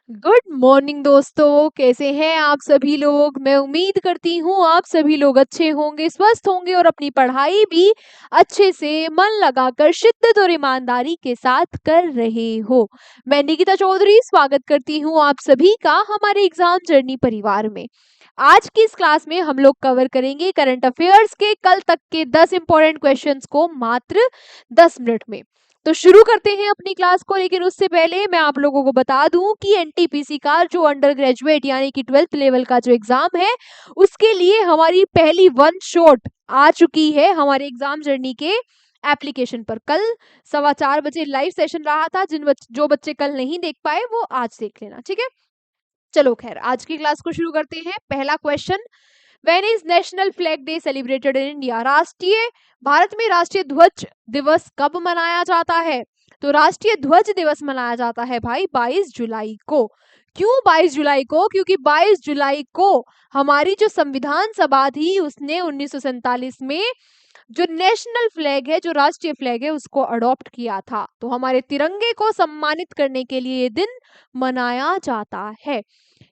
Good morning दोस्तों, कैसे हैं आप सभी लोग। मैं उम्मीद करती हूँ आप सभी लोग अच्छे होंगे, स्वस्थ होंगे और अपनी पढ़ाई भी अच्छे से मन लगाकर शिद्दत और ईमानदारी के साथ कर रहे हो। मैं निकिता चौधरी स्वागत करती हूँ आप सभी का हमारे एग्जाम जर्नी परिवार में। आज की इस क्लास में हम लोग कवर करेंगे करंट अफेयर्स के कल तक के 10 इंपॉर्टेंट क्वेश्चंस को मात्र 10 मिनट में। तो शुरू करते हैं अपनी क्लास को, लेकिन उससे पहले मैं आप लोगों को बता दूं कि एनटीपीसी का जो अंडर ग्रेजुएट यानी कि 12th लेवल का जो एग्जाम है, उसके लिए हमारी पहली वन शॉट आ चुकी है हमारे एग्जाम जर्नी के एप्लीकेशन पर। कल 4:15 बजे लाइव सेशन रहा था। जो बच्चे कल नहीं देख पाए वो आज देख लेना, ठीक है। चलो खैर, आज की क्लास को शुरू करते हैं। पहला question, when is national flag day celebrated in India? Bharat में राष्ट्रीय ध्वज दिवस कब मनाया जाता है? तो राष्ट्रीय ध्वज दिवस मनाया जाता है भाई 22 जुलाई को। क्यों 22 जुलाई को? क्योंकि 22 जुलाई को हमारी जो संविधान सभा थी उसने 1947 में जो नेशनल फ्लैग है, जो राष्ट्रीय फ्लैग है, उसको अडॉप्ट किया था। तो हमारे तिरंगे को सम्मानित करने के लिए ये दिन मनाया जाता है।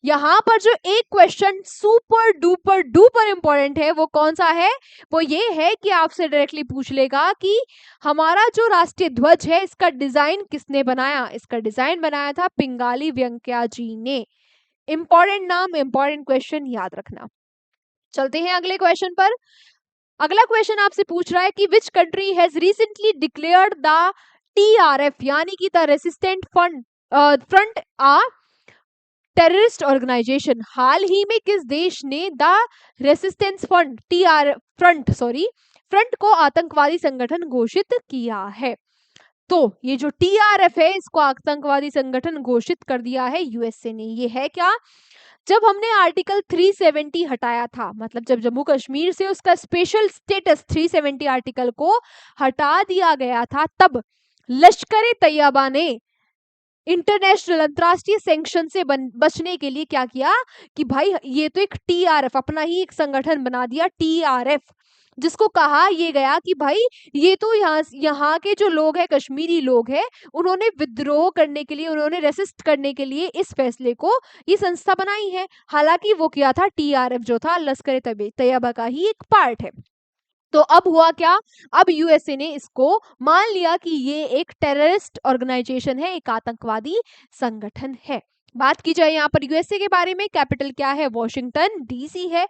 यहाँ पर जो एक question super duper duper important है वो कौन सा है? वो ये है कि आपसे डायरेक्टली पूछ लेगा कि हमारा जो राष्ट्रीय ध्वज है इसका डिजाइन किसने बनाया? इसका डिजाइन बनाया था पिंगाली वेंकैया जी ने। इंपॉर्टेंट नाम, इंपॉर्टेंट क्वेश्चन, याद रखना। चलते हैं अगले क्वेश्चन पर। अगला क्वेश्चन आपसे पूछ रहा है कि which country has recently declared the TRF यानी कि the resistant front a terrorist organisation? हाल ही में किस देश ने द रेसिस्टेंस फ्रंट को आतंकवादी संगठन घोषित किया है? तो ये जो टीआरएफ है इसको आतंकवादी संगठन घोषित कर दिया है यूएसए ने। ये है क्या? जब हमने आर्टिकल 370 हटाया था, मतलब जब जम्मू कश्मीर से उसका स्पेशल स्टेटस 370 आर्टिकल को हटा दिया गया था, तब लश्कर ए तैयबा ने इंटरनेशनल अंतरराष्ट्रीय सैंक्शन से बचने के लिए क्या किया कि भाई ये तो एक टीआरएफ, अपना ही एक संगठन बना दिया टीआरएफ, जिसको कहा ये गया कि भाई ये तो यहाँ के जो लोग हैं, कश्मीरी लोग हैं, उन्होंने विद्रोह करने के लिए, उन्होंने रेसिस्ट करने के लिए इस फैसले को, ये संस्था बनाई है। हालांकि वो क्या था? टीआरएफ जो था लश्कर ए तैयबा का ही एक पार्ट है। तो अब हुआ क्या? अब यूएसए ने इसको मान लिया कि ये एक टेररिस्ट ऑर्गेनाइजेशन है, एक आतंकवादी संगठन है। बात की जाए यहाँ पर यूएसए के बारे में, कैपिटल क्या है? वॉशिंगटन डीसी है।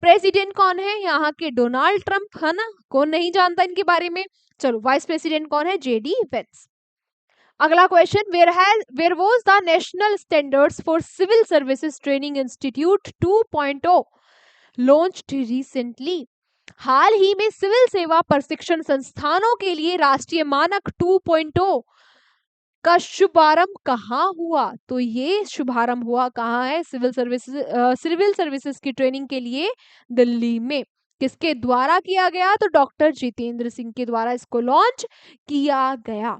प्रेसिडेंट कौन है? यहाँ के डोनाल्ड ट्रंप, है ना, कौन नहीं जानता इनके बारे में। चलो, वाइस प्रेसिडेंट कौन है? JD Vance. अगला question, where was the national standards for civil services training institute 2.0 launched recently? हाल ही में सिविल सेवा प्रशिक्षण संस्थानों के लिए राष्ट्रीय मानक 2.0 का शुभारंभ कहाँ हुआ? तो ये शुभारंभ हुआ कहाँ है? सिविल सर्विसेज की ट्रेनिंग के लिए दिल्ली में। किसके द्वारा किया गया? तो डॉक्टर जितेंद्र सिंह के द्वारा इसको लॉन्च किया गया।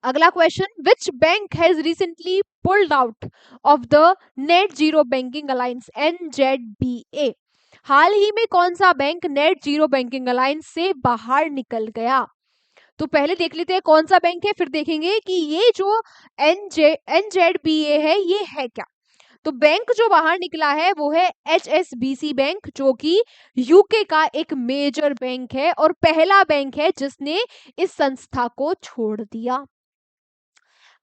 अगला question, which bank has recently pulled out of the net zero banking alliance NZBA? हाल ही में कौन सा bank net zero banking alliance से बाहर निकल गया? तो पहले देख लेते हैं कौन सा बैंक है, फिर देखेंगे कि ये जो NZBA है ये है क्या। तो बैंक जो बाहर निकला है वो है HSBC बैंक, जो कि यूके का एक मेजर बैंक है और पहला बैंक है जिसने इस संस्था को छोड़ दिया।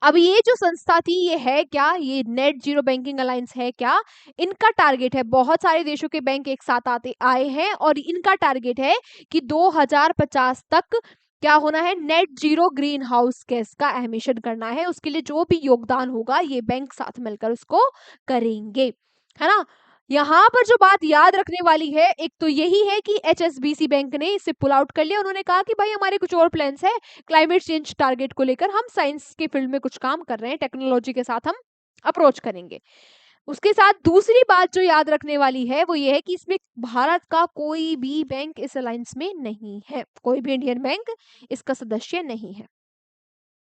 अब ये जो संस्था थी ये है क्या? ये नेट जीरो बैंकिंग अलायंस है क्या? इनका टारगेट है, बहुत सारे देशों के बैंक एक साथ आए हैं और इनका टारगेट है कि 2050 तक क्या होना है? Net zero green house gas का एमिशन करना है। उसके लिए जो भी योगदान होगा ये बैंक साथ मिलकर उसको करेंगे, है ना। यहाँ पर जो बात याद रखने वाली है एक तो यही है कि HSBC बैंक ने इसे पुल आउट कर लिया। उन्होंने कहा कि भाई हमारे कुछ और प्लान्स है क्लाइमेट चेंज टारगेट को लेकर, हम साइंस के फील्ड में कुछ काम कर रहे हैं, टेक्नोलॉजी के साथ हम अप्रोच करेंगे। उसके साथ दूसरी बात जो याद रखने वाली है वो ये है कि इसमें भारत का कोई भी बैंक इस अलायंस में नहीं है, कोई भी इंडियन बैंक इसका सदस्य नहीं है।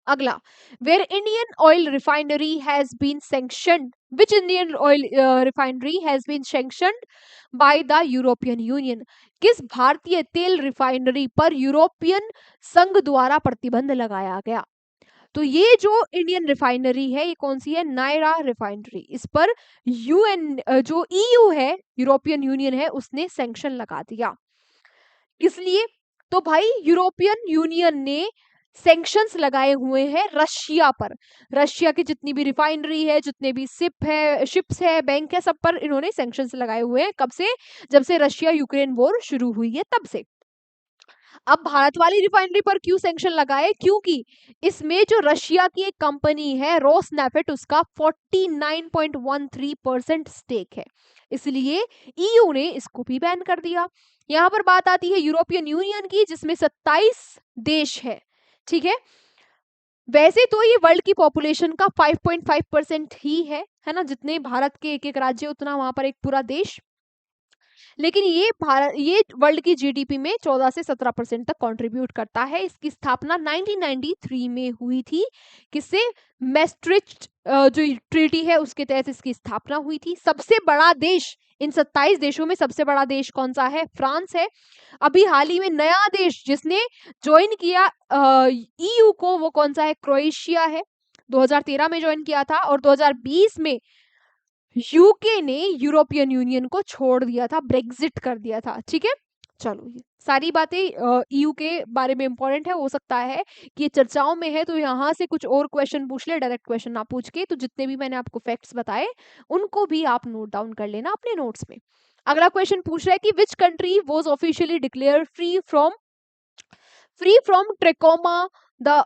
अगला, where Indian oil refinery has been sanctioned, which Indian oil refinery has been sanctioned by the European Union? किस भारतीय तेल रिफाइनरी पर यूरोपियन संघ द्वारा प्रतिबंध लगाया गया? तो ये जो इंडियन रिफाइनरी है ये कौन सी है, नायरा रिफाइनरी, इस पर यूएन जो ईयू है, यूरोपियन यूनियन है, उसने सैंक्शन लगा दिया। इसलिए तो भाई यूरोपियन यूनियन ने सैंक्शंस लगाए हुए हैं रशिया पर। रशिया की जितनी भी रिफाइनरी है, जितने भी शिप्स है, बैंक है, सब पर इन्होंने सैंक्शंस लगाए हुए हैं। कब से, जब से रशिया यूक्रेन वॉर शुरू हुई है तब से। अब भारत वाली रिफाइनरी पर क्यों सैंक्शन लगाए, क्योंकि इसमें जो रशिया की एक कंपनी है रोसनेफ्ट, उसका 49.13% स्टेक है, इसलिए ईयू ने इसको भी बैन कर दिया। यहाँ पर बात आती है यूरोपियन यूनियन की, जिसमें 27 देश है, ठीक है। वैसे तो ये वर्ल्ड की पॉपुलेशन का 5.5% ही है ना, जितने भारत के एक एक राज्य उतना वहां पर एक पूरा देश, लेकिन ये वर्ल्ड की जीडीपी में 14 से 17% तक कंट्रीब्यूट करता है। इसकी स्थापना 1993 में हुई थी, किससे, मैस्ट्रिक्ट जो ट्रीटी है उसके तहत इसकी स्थापना हुई थी। सबसे बड़ा देश, इन 27 देशों में सबसे बड़ा देश कौन सा है, फ्रांस है। अभी हाल ही में नया देश जिसने ज्वाइन किया ईयू को, वो कौन सा है, क्रोएशिया है, 2013 में ज्वाइन किया था, और 2020 में यूके ने यूरोपियन यूनियन को छोड़ दिया था, ब्रेग्जिट कर दिया था, ठीक है। चलो ये सारी बातें ईयू के बारे में इंपॉर्टेंट है, हो सकता है कि ये चर्चाओं में है तो यहाँ से कुछ और क्वेश्चन पूछ ले, डायरेक्ट क्वेश्चन ना पूछ के। तो जितने भी मैंने आपको फैक्ट्स बताए उनको भी आप नोट डाउन कर लेना अपने नोट्स में। अगला क्वेश्चन पूछ रहा है कि which country was officially declare free from trachoma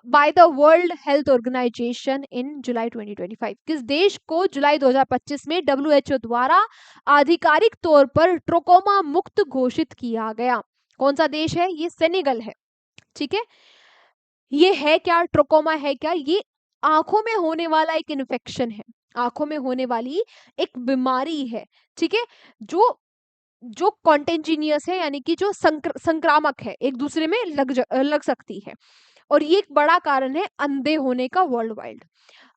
by the World Health Organization in July 2025। किस देश को जुलाई 2025 में WHO द्वारा आधिकारिक तौर पर ट्रोकोमा मुक्त घोषित किया गया? कौन सा देश है ये, सेनेगल है, ठीक है। ये है क्या, ट्रोकोमा है क्या, ये आंखों में होने वाला एक इन्फेक्शन है, आंखों में होने वाली एक बीमारी है, ठीक है, जो कॉन्टेंजिनियस है, यानी कि जो संक्रामक है, एक दूसरे में लग सकती है, और ये एक बड़ा कारण है अंधे होने का वर्ल्ड वाइड।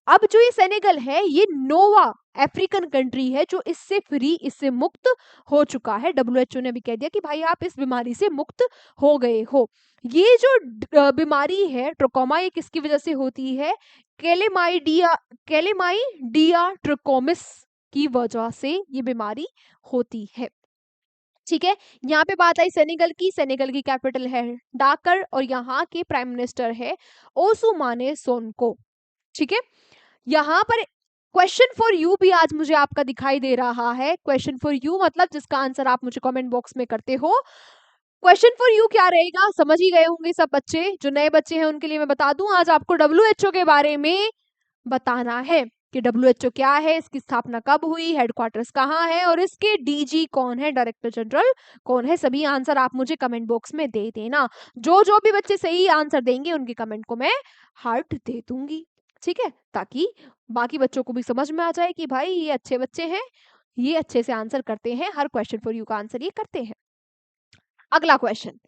अब जो ये सेनेगल है, ये नोवा अफ्रीकन कंट्री है जो इससे मुक्त हो चुका है। डब्ल्यूएचओ ने भी कह दिया कि भाई आप इस बीमारी से मुक्त हो गए हो। ये जो बीमारी है ट्रोकोमा, ये किसकी वजह से होती है, कैलेमाइडिया ट्रोकोमिस की वजह से ये बीमारी होती है, ठीक है। यहाँ पे बात आई सेनेगल की, सेनेगल की कैपिटल है डाकर, और यहाँ के प्राइम मिनिस्टर है ओसुमाने सोनको, ठीक है। यहाँ पर क्वेश्चन फॉर यू भी आज मुझे आपका दिखाई दे रहा है। क्वेश्चन फॉर यू मतलब जिसका आंसर आप मुझे कमेंट बॉक्स में करते हो। क्वेश्चन फॉर यू क्या रहेगा, समझ ही गए होंगे सब बच्चे, जो नए बच्चे हैं उनके लिए मैं बता दूं, आज आपको WHO के बारे में बताना है कि WHO क्या है, इसकी स्थापना कब हुई, हेडक्वार्टर्स कहाँ है, और इसके DG कौन है, डायरेक्टर जनरल कौन है। सभी आंसर आप मुझे कमेंट बॉक्स में दे देना। जो भी बच्चे सही आंसर देंगे उनके कमेंट को मैं हार्ट दे दूंगी, ठीक है, ताकि बाकी बच्चों को भी समझ में आ जाए कि भाई ये अच्छे बच्चे हैं, ये अच्छे से आंसर करते हैं, हर क्वेश्चन फॉर यू का आंसर ये करते हैं। अगला question,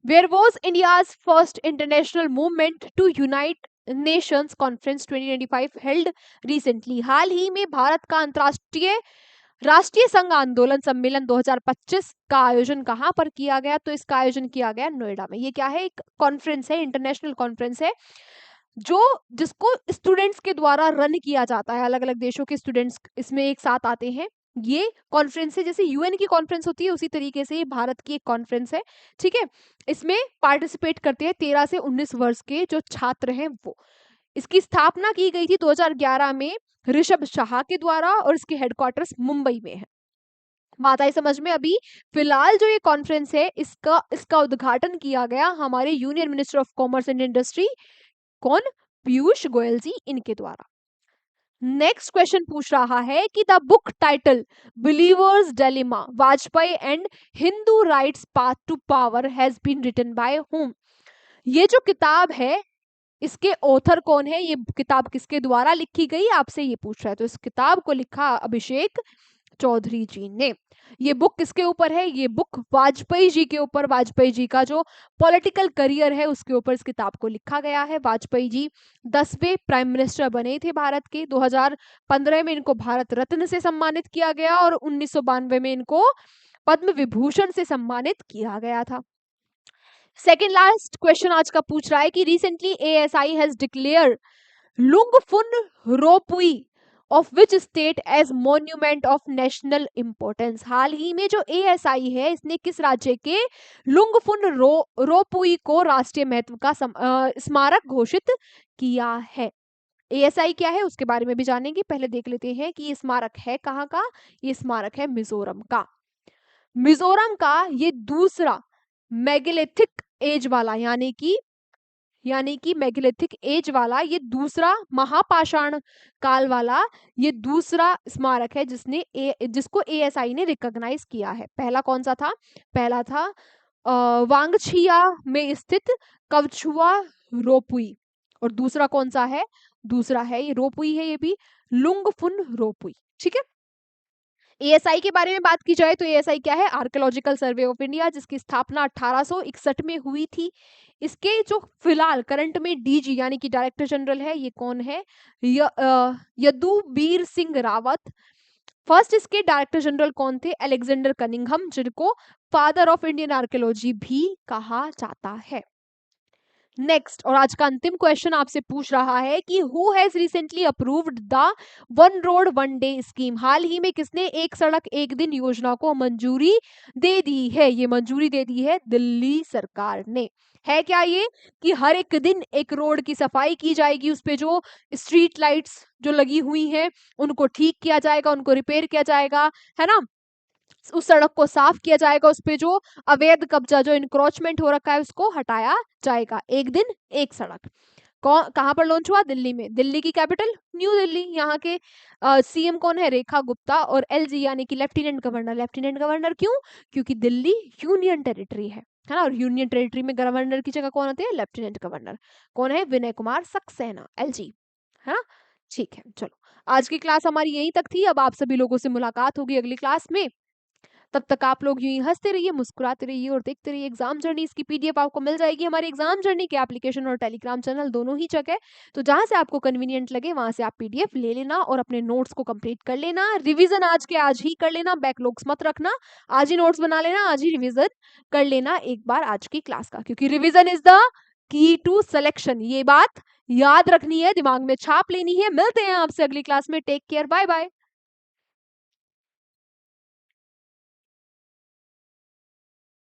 where was India's first international movement to unite nations conference 2025 held recently? हाल ही में भारत का अंतरराष्ट्रीय राष्ट्रीय संघ आंदोलन सम्मेलन 2025 का आयोजन कहाँ पर किया गया? तो इसका आयोजन किया गया नोएडा में। ये क्या है, एक कॉन्फ्रेंस है, इंटरनेशनल कॉन्फ्रेंस है, जिसको स्टूडेंट्स के द्वारा रन किया जाता है। अलग अलग देशों के स्टूडेंट्स इसमें एक साथ आते हैं। ये कॉन्फ्रेंस है, जैसे यूएन की कॉन्फ्रेंस होती है उसी तरीके से ये भारत की एक कॉन्फ्रेंस है, ठीक है। इसमें पार्टिसिपेट करते हैं 13 से 19 वर्ष के जो छात्र हैं वो। इसकी स्थापना की गई थी 2011 में ऋषभ शाह के द्वारा, और इसके हेडक्वार्टर्स मुंबई में है। बात आई समझ में? अभी फिलहाल जो ये कॉन्फ्रेंस है इसका उद्घाटन किया गया हमारे union minister of commerce and industry, कौन, पीयूष गोयल जी, इनके द्वारा। नेक्स्ट क्वेश्चन पूछ रहा है कि the book title believers dilemma Vajpayee and Hindu rights path to power has been written by whom? ये जो किताब है इसके ऑथर कौन है, ये किताब किसके द्वारा लिखी गई, आपसे ये पूछ रहा है। तो इस किताब को लिखा अभिषेक चौधरी जी ने। ये बुक किसके ऊपर है, ये बुक वाजपेयी जी के ऊपर, वाजपेयी जी का जो पॉलिटिकल करियर है उसके ऊपर इस किताब को लिखा गया है। वाजपेयी जी 10वें प्राइम मिनिस्टर बने थे भारत के। 2015 में इनको भारत रत्न से सम्मानित किया गया, और 1992 में इनको पद्म विभूषण से सम्मानित किया गया था। सेकेंड लास्ट क्वेश्चन आज का पूछ रहा है कि recently ASI has declare Lungphun Ropui of which state as monument of national importance. हाल ही में जो ASI है इसने किस राज्य के लुंगफुन रोपुई को राष्ट्रीय महत्व का स्मारक घोषित किया है। ASI क्या है उसके बारे में भी जानेंगे, पहले देख लेते हैं कि ये स्मारक है कहाँ का। ये स्मारक है मिजोरम का। मिजोरम का ये दूसरा मेगालिथिक एज वाला यानी कि मेगालिथिक एज वाला ये दूसरा महापाषाण काल वाला ये दूसरा स्मारक है जिसको ASI ने रिकॉग्नाइज किया है। पहला कौन सा था? पहला था वांगछिया में स्थित कवछुआ रोपुई, और दूसरा कौन सा है? दूसरा है ये रोपुई है, ये भी लुंगफुन रोपुई। ठीक है। ASI के बारे में बात की जाए तो ASI क्या है? आर्कियोलॉजिकल सर्वे ऑफ इंडिया, जिसकी स्थापना 1861 में हुई थी। इसके जो फिलहाल करंट में DG यानी कि डायरेक्टर जनरल है, ये कौन है? यदुबीर सिंह रावत। फर्स्ट इसके डायरेक्टर जनरल कौन थे? अलेक्जेंडर कनिंघम, जिनको फादर ऑफ इंडियन आर्कियोलॉजी भी कहा जाता है। नेक्स्ट, और आज का अंतिम क्वेश्चन आपसे पूछ रहा है कि who has recently approved the one road one day scheme. हाल ही में किसने एक सड़क एक दिन योजना को मंजूरी दे दी है? ये मंजूरी दे दी है दिल्ली सरकार ने। है क्या ये कि हर एक दिन एक रोड की सफाई की जाएगी, उस पे जो स्ट्रीट लाइट्स जो लगी हुई हैं उनको ठीक किया जाएगा, उनको रिपेयर किया जाएगा, है ना, उस सड़क को साफ किया जाएगा, उस पे जो अवैध कब्जा जो इंक्रोचमेंट हो रखा है उसको हटाया जाएगा। एक दिन एक सड़क। कहाँ पर लॉन्च हुआ? दिल्ली में। दिल्ली की कैपिटल न्यू दिल्ली। यहाँ के CM कौन है? रेखा गुप्ता। और LG यानी कि लेफ्टिनेंट गवर्नर। लेफ्टिनेंट गवर्नर क्यों? क्योंकि दिल्ली यूनियन टेरिटरी है ना, और यूनियन टेरिटरी में गवर्नर की जगह कौन होते हैं? Lieutenant governor. कौन है? विनय कुमार सक्सेना, LG, है ना। ठीक है, चलो आज की क्लास हमारी यहीं तक थी। अब आप सभी लोगों से मुलाकात होगी अगली क्लास में। तब तक आप लोग यूं ही हंसते रहिए, मुस्कुराते रहिए और देखते रहिए एग्जाम जर्नी। इसकी PDF आपको मिल जाएगी हमारे एग्जाम जर्नी के एप्लीकेशन और टेलीग्राम चैनल दोनों ही जगह। तो जहां से आपको कन्वीनियंट लगे वहां से आप PDF ले लेना और अपने नोट्स को कंप्लीट कर लेना। रिवीजन आज के आज ही कर लेना, बैकलॉग्स मत रखना। आज ही नोट्स बना लेना, आज ही रिवीजन कर लेना एक बार आज की क्लास का, क्योंकि revision is the key to selection. ये बात याद रखनी है, दिमाग में छाप लेनी है। मिलते हैं आपसे अगली क्लास में। Take care, bye bye.